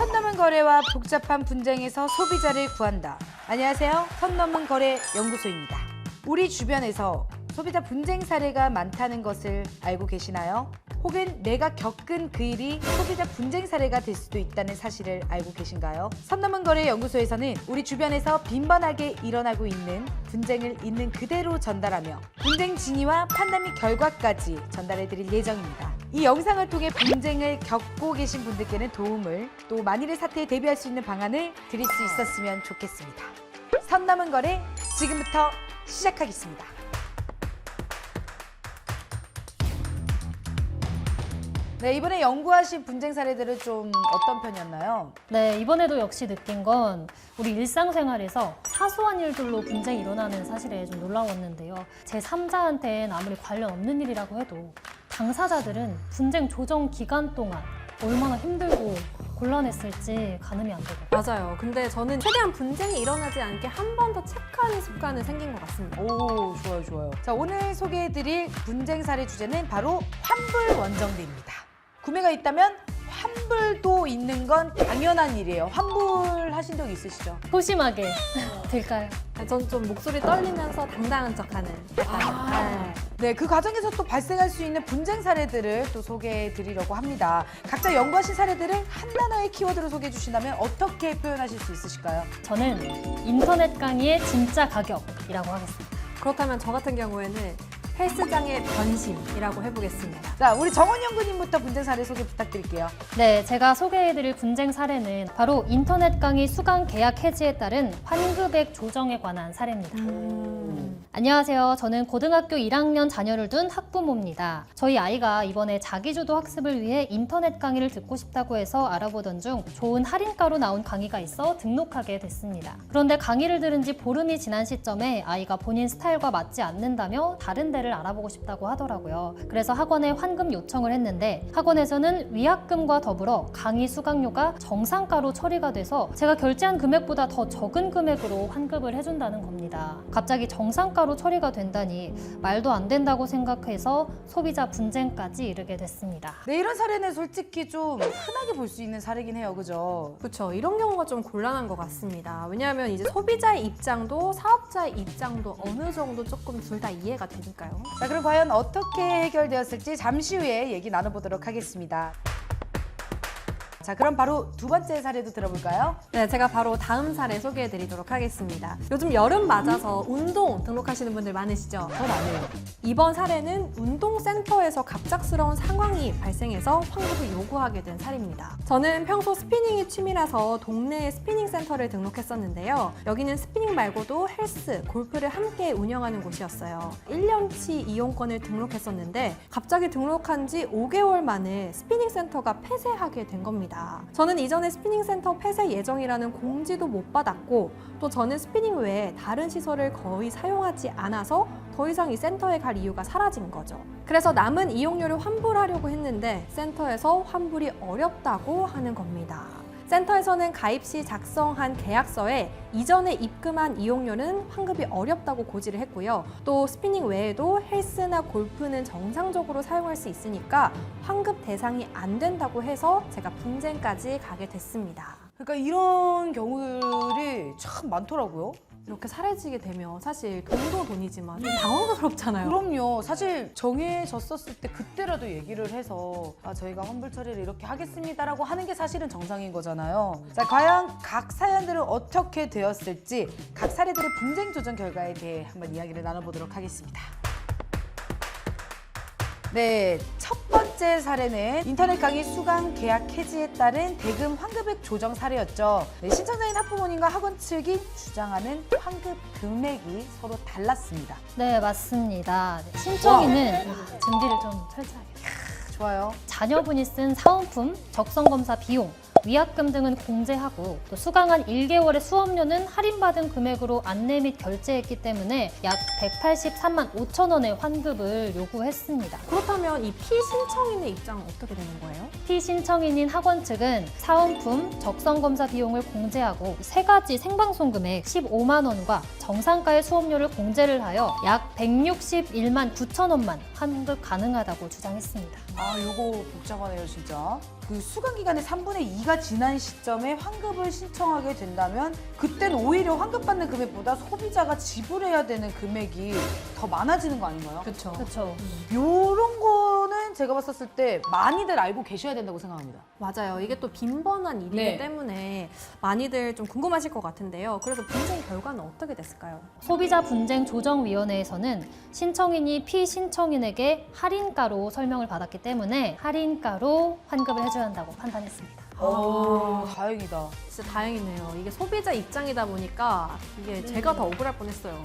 선 넘은 거래와 복잡한 분쟁에서 소비자를 구한다. 안녕하세요. 선 넘은 거래 연구소입니다. 우리 주변에서 소비자 분쟁 사례가 많다는 것을 알고 계시나요? 혹은 내가 겪은 그 일이 소비자 분쟁 사례가 될 수도 있다는 사실을 알고 계신가요? 선 넘은 거래 연구소에서는 우리 주변에서 빈번하게 일어나고 있는 분쟁을 있는 그대로 전달하며 분쟁 진위와 판단 및 결과까지 전달해 드릴 예정입니다. 이 영상을 통해 분쟁을 겪고 계신 분들께는 도움을, 또 만일의 사태에 대비할 수 있는 방안을 드릴 수 있었으면 좋겠습니다. 선 넘은 거래 지금부터 시작하겠습니다. 네, 이번에 연구하신 분쟁 사례들은 좀 어떤 편이었나요? 네, 이번에도 역시 느낀 건 우리 일상생활에서 사소한 일들로 분쟁이 일어나는 사실에 좀 놀라웠는데요. 제3자한테는 아무리 관련 없는 일이라고 해도 당사자들은 분쟁 조정 기간 동안 얼마나 힘들고 곤란했을지 가늠이 안 되거든요. 맞아요. 근데 저는 최대한 분쟁이 일어나지 않게 한 번 더 체크하는 습관은 생긴 것 같습니다. 오, 좋아요, 좋아요. 자, 오늘 소개해드릴 분쟁 사례 주제는 바로 환불 원정대입니다. 구매가 있다면 환불도 있는 건 당연한 일이에요. 환불하신 적 있으시죠? 소심하게 될까요? 전 좀 목소리 떨리면서 당당한 척하는. 네, 그 과정에서 또 발생할 수 있는 분쟁 사례들을 또 소개해 드리려고 합니다. 각자 연구하신 사례들을 한 단어의 키워드로 소개해 주신다면 어떻게 표현하실 수 있으실까요? 저는 인터넷 강의의 진짜 가격이라고 하겠습니다. 그렇다면 저 같은 경우에는 헬스장의 변심이라고 해보겠습니다. 자, 우리 정원 연구님부터 분쟁 사례 소개 부탁드릴게요. 네, 제가 소개해드릴 분쟁 사례는 바로 인터넷 강의 수강 계약 해지에 따른 환급액 조정에 관한 사례입니다. 안녕하세요. 저는 고등학교 1학년 자녀를 둔 학부모입니다. 저희 아이가 이번에 자기주도 학습을 위해 인터넷 강의를 듣고 싶다고 해서 알아보던 중 좋은 할인가로 나온 강의가 있어 등록하게 됐습니다. 그런데 강의를 들은 지 보름이 지난 시점에 아이가 본인 스타일과 맞지 않는다며 다른 데를 알아보고 싶다고 하더라고요. 그래서 학원에 환급 요청을 했는데 학원에서는 위약금과 더불어 강의 수강료가 정상가로 처리가 돼서 제가 결제한 금액보다 더 적은 금액으로 환급을 해준다는 겁니다. 갑자기 정상가로 처리가 된다니 말도 안 된다고 생각해서 소비자 분쟁까지 이르게 됐습니다. 네, 이런 사례는 솔직히 좀 흔하게 볼 수 있는 사례긴 해요. 그죠? 그렇죠. 이런 경우가 좀 곤란한 것 같습니다. 왜냐하면 이제 소비자의 입장도 사업자의 입장도 어느 정도 조금 둘 다 이해가 되니까요. 자, 그럼 과연 어떻게 해결되었을지 잠시 후에 얘기 나눠보도록 하겠습니다. 자, 그럼 바로 두 번째 사례도 들어볼까요? 네, 제가 바로 다음 사례 소개해드리도록 하겠습니다. 요즘 여름 맞아서 운동 등록하시는 분들 많으시죠? 전 안 해요. 이번 사례는 운동센터에서 갑작스러운 상황이 발생해서 환급을 요구하게 된 사례입니다. 저는 평소 스피닝이 취미라서 동네에 스피닝 센터를 등록했었는데요. 여기는 스피닝 말고도 헬스, 골프를 함께 운영하는 곳이었어요. 1년치 이용권을 등록했었는데 갑자기 등록한 지 5개월 만에 스피닝 센터가 폐쇄하게 된 겁니다. 저는 이전에 스피닝 센터 폐쇄 예정이라는 공지도 못 받았고 또 저는 스피닝 외에 다른 시설을 거의 사용하지 않아서 더 이상 이 센터에 갈 이유가 사라진 거죠. 그래서 남은 이용료를 환불하려고 했는데 센터에서 환불이 어렵다고 하는 겁니다. 센터에서는 가입 시 작성한 계약서에 이전에 입금한 이용료는 환급이 어렵다고 고지를 했고요. 또 스피닝 외에도 헬스나 골프는 정상적으로 사용할 수 있으니까 환급 대상이 안 된다고 해서 제가 분쟁까지 가게 됐습니다. 그러니까 이런 경우들이 참 많더라고요. 이렇게 사라지게 되면 사실 돈도 돈이지만 좀 당황스럽잖아요. 그럼요. 사실 정해졌었을 때 그때라도 얘기를 해서 저희가 환불 처리를 이렇게 하겠습니다라고 하는 게 사실은 정상인 거잖아요. 자, 과연 각 사연들은 어떻게 되었을지 각 사례들의 분쟁 조정 결과에 대해 한번 이야기를 나눠보도록 하겠습니다. 네, 첫 번째 사례는 인터넷 강의 수강 계약 해지에 따른 대금 환급액 조정 사례였죠. 네, 신청자인 학부모님과 학원 측이 주장하는 환급 금액이 서로 달랐습니다. 네, 맞습니다. 신청인은 준비를 좀 철저하게. 좋아요. 자녀분이 쓴 사은품, 적성검사 비용, 위약금 등은 공제하고 또 수강한 1개월의 수업료는 할인받은 금액으로 안내 및 결제했기 때문에 약 183만 5천 원의 환급을 요구했습니다. 그렇다면 이 피신청인의 입장은 어떻게 되는 거예요? 피신청인인 학원 측은 사은품, 적성검사 비용을 공제하고 세 가지 생방송 금액 15만 원과 정상가의 수업료를 공제를 하여 약 161만 9천 원만 환급 가능하다고 주장했습니다. 요거 복잡하네요, 진짜. 그 수강 기간의 3분의 2가 지난 시점에 환급을 신청하게 된다면 그땐 오히려 환급받는 금액보다 소비자가 지불해야 되는 금액이 더 많아지는 거 아닌가요? 그렇죠. 그렇죠. 요런 거는 제가 봤었을 때 많이들 알고 계셔야 된다고 생각합니다. 맞아요. 이게 또 빈번한 일이기 네. 때문에 많이들 좀 궁금하실 것 같은데요. 그래서 분쟁 결과는 어떻게 됐을까요? 소비자 분쟁 조정위원회에서는 신청인이 피신청인에게 할인가로 설명을 받았기 때문에 할인가로 환급을 해줘야 한다고 판단했습니다. 오, 다행이다. 진짜 다행이네요. 이게 소비자 입장이다 보니까 이게 제가 더 억울할 뻔했어요.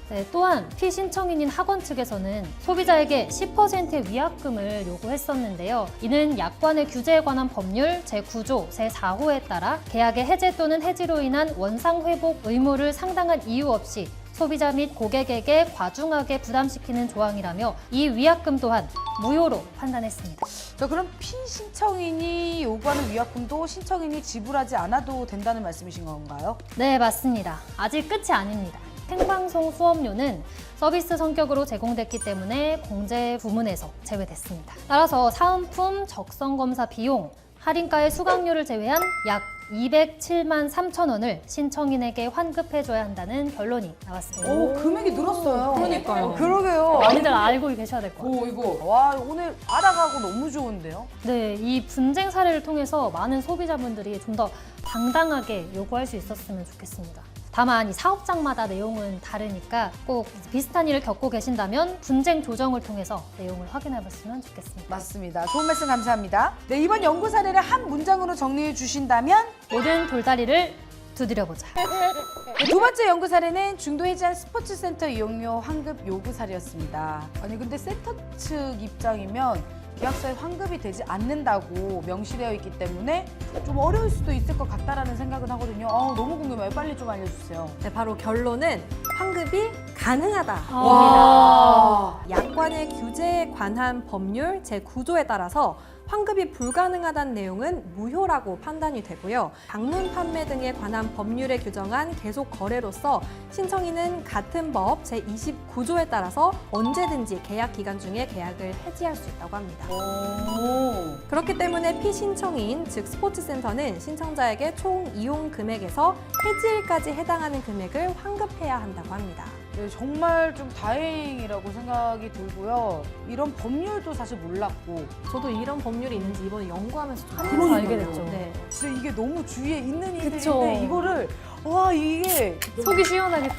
네, 또한 피신청인인 학원 측에서는 소비자에게 10%의 위약금을 요구했었는데요. 이는 약관의 규제에 관한 법률 제9조 제4호에 따라 계약의 해제 또는 해지로 인한 원상 회복 의무를 상당한 이유 없이 소비자 및 고객에게 과중하게 부담시키는 조항이라며 이 위약금 또한 무효로 판단했습니다. 자, 그럼 피신청인이 요구하는 위약금도 신청인이 지불하지 않아도 된다는 말씀이신 건가요? 네, 맞습니다. 아직 끝이 아닙니다. 생방송 수업료는 서비스 성격으로 제공됐기 때문에 공제 부문에서 제외됐습니다. 따라서 사은품 적성 검사 비용, 할인가의 수강료를 제외한 약 207만 3천 원을 신청인에게 환급해줘야 한다는 결론이 나왔습니다. 오, 금액이 늘었어요. 그러니까요. 그러게요. 많이들 알고 계셔야 될 것 같아요. 오, 이거. 와, 오늘 알아가고 너무 좋은데요? 네, 이 분쟁 사례를 통해서 많은 소비자분들이 좀 더 당당하게 요구할 수 있었으면 좋겠습니다. 다만 이 사업장마다 내용은 다르니까 꼭 비슷한 일을 겪고 계신다면 분쟁 조정을 통해서 내용을 확인해 봤으면 좋겠습니다. 맞습니다. 좋은 말씀 감사합니다. 네, 이번 연구 사례를 한 문장으로 정리해 주신다면 모든 돌다리를 두드려보자. 네, 두 번째 연구 사례는 중도 해제한 스포츠센터 이용료 환급 요구 사례였습니다. 아니 근데 센터 측 입장이면 계약서에 환급이 되지 않는다고 명시되어 있기 때문에 좀 어려울 수도 있을 것 같다라는 생각은 하거든요. 너무 궁금해요. 빨리 좀 알려주세요. 네, 바로 결론은 환급이 가능하다입니다. 와. 약관의 규제에 관한 법률 제9조에 따라서 환급이 불가능하다는 내용은 무효라고 판단이 되고요. 방문 판매 등에 관한 법률에 규정한 계속 거래로서 신청인은 같은 법 제29조에 따라서 언제든지 계약 기간 중에 계약을 해지할 수 있다고 합니다. 오. 그렇기 때문에 피신청인, 즉 스포츠센터는 신청자에게 총 이용 금액에서 해지일까지 해당하는 금액을 환급해야 한다고 합니다. 네, 정말 좀 다행이라고 생각이 들고요. 이런 법률도 사실 몰랐고 저도 이런 법률이 있는지 이번에 연구하면서 좀 그러니까요. 알게 됐죠. 네. 진짜 이게 너무 주위에 있는 그쵸. 일인데 이거를 와 이게 속이 시원하겠지.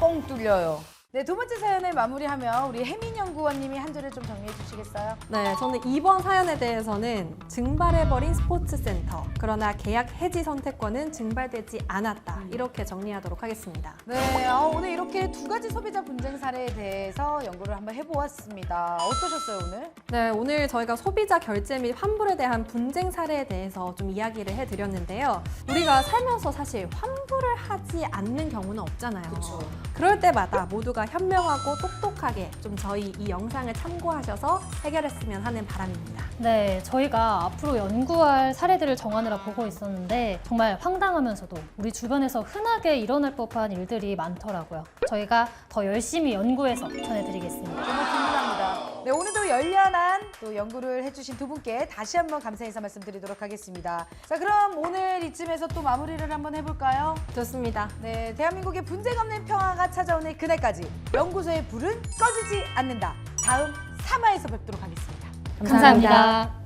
뻥 뚫려요. 네, 두 번째 사연을 마무리하면 우리 혜민 연구원님이 한 줄을 좀 정리해 주시겠어요? 네, 저는 이번 사연에 대해서는 증발해버린 스포츠센터. 그러나 계약 해지 선택권은 증발되지 않았다. 이렇게 정리하도록 하겠습니다. 네, 오늘 이렇게 두 가지 소비자 분쟁 사례에 대해서 연구를 한번 해보았습니다. 어떠셨어요, 오늘? 네, 오늘 저희가 소비자 결제 및 환불에 대한 분쟁 사례에 대해서 좀 이야기를 해드렸는데요. 우리가 살면서 사실 환불을 하지 않는 경우는 없잖아요. 그럴 때마다 모두가 현명하고 똑똑하게 좀 저희 이 영상을 참고하셔서 해결했으면 하는 바람입니다. 네, 저희가 앞으로 연구할 사례들을 정하느라 보고 있었는데 정말 황당하면서도 우리 주변에서 흔하게 일어날 법한 일들이 많더라고요. 저희가 더 열심히 연구해서 전해드리겠습니다. 너무 궁금합니다. 네, 오늘도 열렬한 또 연구를 해주신 두 분께 다시 한번 감사 인사 말씀드리도록 하겠습니다. 자, 그럼 오늘 이쯤에서 또 마무리를 한번 해볼까요? 좋습니다. 네, 대한민국의 분쟁 없는 평화가 찾아오는 그날까지 연구소의 불은 꺼지지 않는다. 다음 3화에서 뵙도록 하겠습니다. 감사합니다.